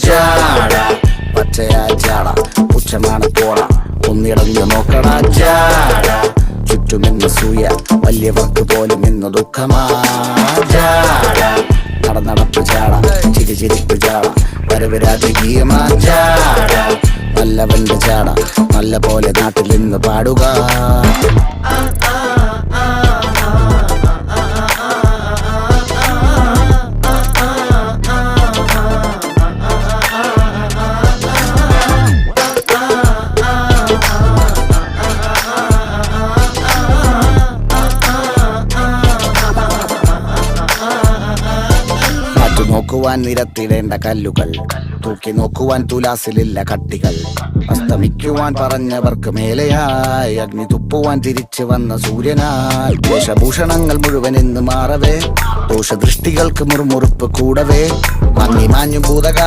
ജാട പച്ചയാ ജാട പുച്ഛമാണ് പോട ഒന്നിടഞ്ഞു നോക്കണ ജാട ചുറ്റുമെന്ന് സൂയ വലിയവർക്ക് പോലും ഇന്ന് ദുഃഖമാ ജാട നടപ്പ് ജാട ചിരിപ്പ് ജാട വരവ് രാജകീയമാ ജാട നല്ലവന്റെ ജാട നല്ല പോലെ നാട്ടിൽ നിന്ന് പാടുക. നോക്കുവാൻ നിരത്തിടേണ്ട കല്ലുകൾ, തൂക്കി നോക്കുവാൻ തുലാസിലില്ല കട്ടികൾ, അസ്തമിക്കുവാൻ പറഞ്ഞവർക്ക് മേലെയായി അഗ്നി തുപ്പുവാൻ തിരിച്ചു വന്ന സൂര്യനായി വേഷഭൂഷണങ്ങൾ മുഴുവൻ ഇന്ന് മാറവേ ദോഷദൃഷ്ടികൾക്ക് മുറുമുറുപ്പ് കൂടവേ മങ്ങി മാഞ്ഞു ഭൂതകാ